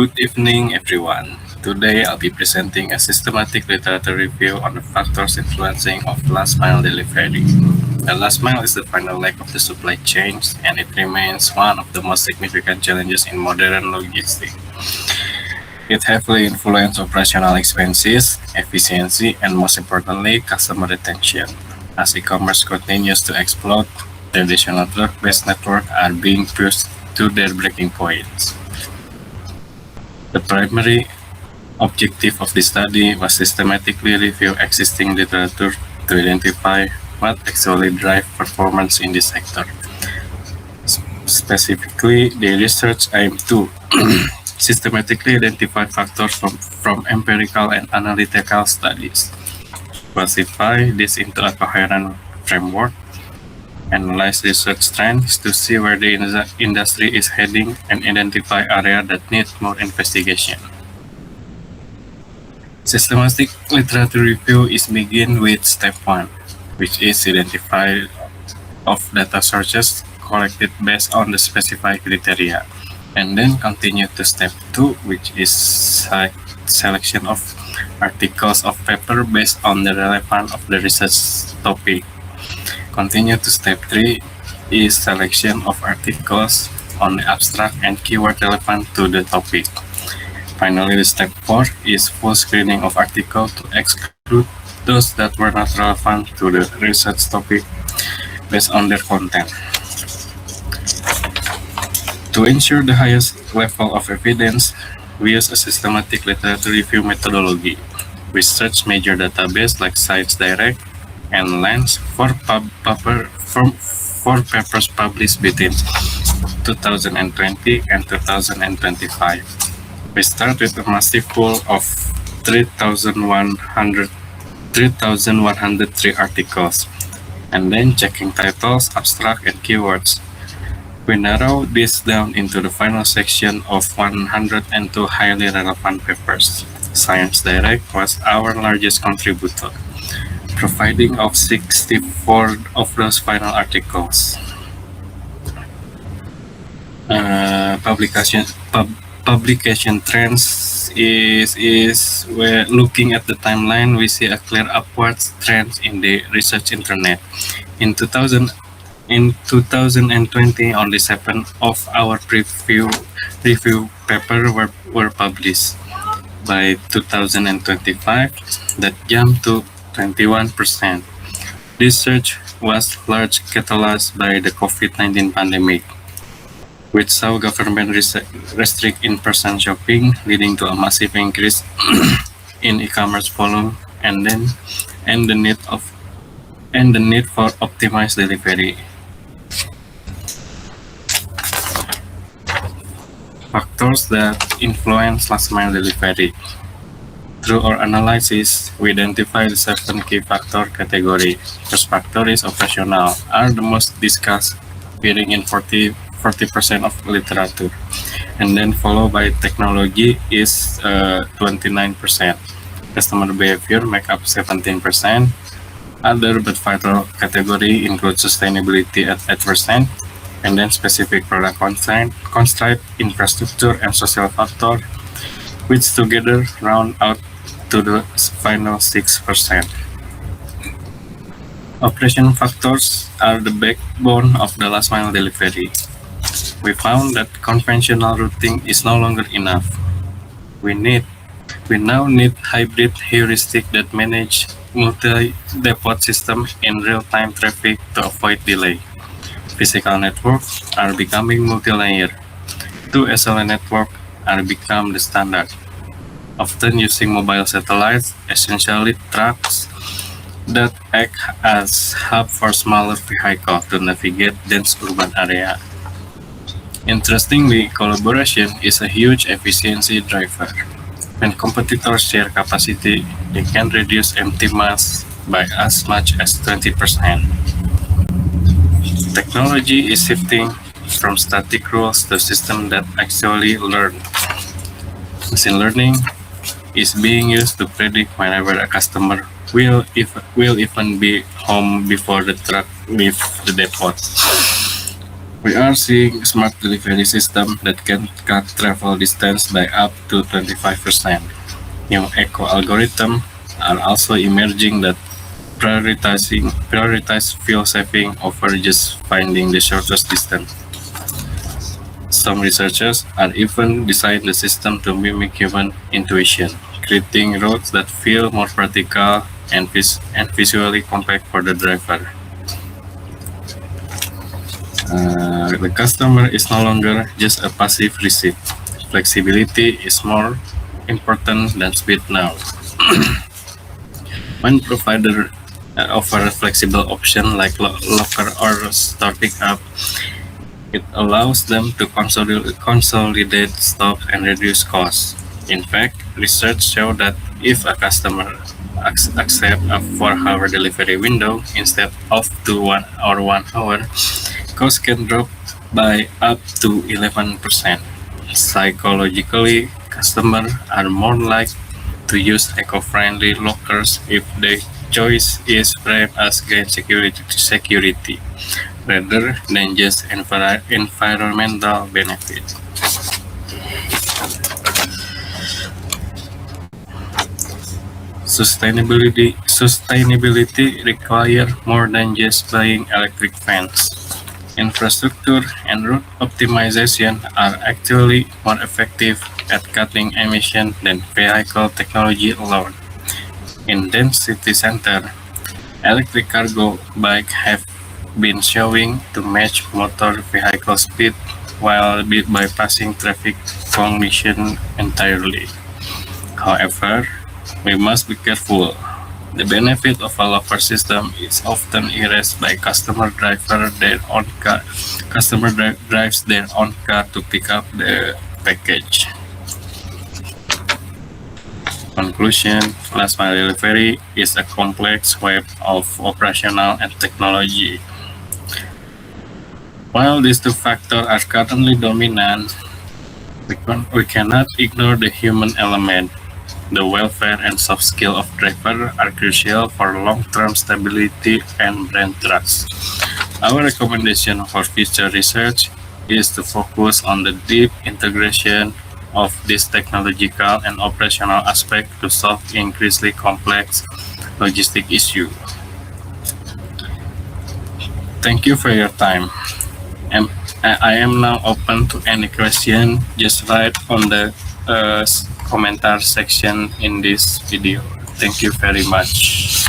Good evening, everyone. Today I'll be presenting a systematic literature review on the factors influencing of last mile delivery. The last mile is the final leg of the supply chain, and it remains one of the most significant challenges in modern logistics. It heavily influences operational expenses, efficiency, and most importantly, customer retention. As e-commerce continues to explode, traditional truck-based networks are being pushed to their breaking points. The primary objective of this study was systematically review existing literature to identify what actually drives performance in this sector. Specifically, the research aimed to systematically identify factors from empirical and analytical studies, classify this into a coherent framework, analyze research trends to see where the industry is heading, and identify areas that need more investigation. Systematic literature review is begin with step 1, which is identify of data sources collected based on the specified criteria, and then continue to step 2, which is selection of articles of paper based on the relevance of the research topic. Continue to step 3 is selection of articles on the abstract and keyword relevant to the topic. Finally, the step 4 is full screening of articles to exclude those that were not relevant to the research topic based on their content. To ensure the highest level of evidence, we use a systematic literature review methodology. We search major databases like ScienceDirect and Lens for papers published between 2020 and 2025. We start with a massive pool of 3,103 articles, and then checking titles, abstract, and keywords. We narrow this down into the final section of 102 highly relevant papers. ScienceDirect was our largest contributor, providing of 64 of those final articles. Publication trends is where looking at the timeline, we see a clear upward trend in the research internet. In 2020, only 7 of our review paper were published. By 2025, that jumped to 21%. This surge was largely catalyzed by the COVID-19 pandemic, which saw government restrict in-person shopping, leading to a massive increase in e-commerce volume and the need for optimized delivery. Factors that influence last mile delivery. Through our analysis, we identified 7 key factor category. First factor is operational, are the most discussed, appearing in 40% of literature, and then followed by technology is 29%. Customer behavior make up 17%. Other but vital category include sustainability at 8%, and then specific product constraint, infrastructure, and social factor, which together round out to the final 6%. Operational factors are the backbone of the last mile delivery. We found that conventional routing is no longer enough. We now need hybrid heuristic that manage multi-depot system in real-time traffic to avoid delay. Physical networks are becoming multi-layer. 2 SLA networks are become the standard, often using mobile satellites, essentially trucks that act as hub for smaller vehicles to navigate dense urban area. Interestingly, collaboration is a huge efficiency driver. When competitors share capacity, they can reduce empty mass by as much as 20%. Technology is shifting from static rules to systems that actually learn. Machine learning is being used to predict whenever a customer will even be home before the truck leaves the depot. We are seeing smart delivery system that can cut travel distance by up to 25%. New eco algorithms are also emerging that prioritize fuel saving over just finding the shortest distance. Some researchers are even designed the system to mimic human intuition, creating routes that feel more practical and visually compact for the driver. The customer is no longer just a passive receipt. Flexibility is more important than speed now. When provider offer a flexible option like locker or store pickup, it allows them to consolidate stops and reduce costs. In fact, research show that if a customer accepts a 4-hour delivery window instead of 1 hour, costs can drop by up to 11%. Psychologically, customers are more likely to use eco-friendly lockers if the choice is framed as gain security rather than just environmental benefit. Sustainability requires more than just buying electric fans. Infrastructure and route optimization are actually more effective at cutting emissions than vehicle technology alone. In dense city center, electric cargo bikes have been showing to match motor vehicle speed while bypassing traffic congestion entirely. However, we must be careful. The benefit of a locker system is often erased by customer drives their own car to pick up the package. Conclusion, last mile delivery is a complex web of operational and technology. While these two factors are currently dominant, we cannot ignore the human element. The welfare and soft skill of driver are crucial for long-term stability and brand trust. Our recommendation for future research is to focus on the deep integration of this technological and operational aspect to solve increasingly complex logistic issues. Thank you for your time. I am now open to any question. Just write on the commenter section in this video. Thank you very much.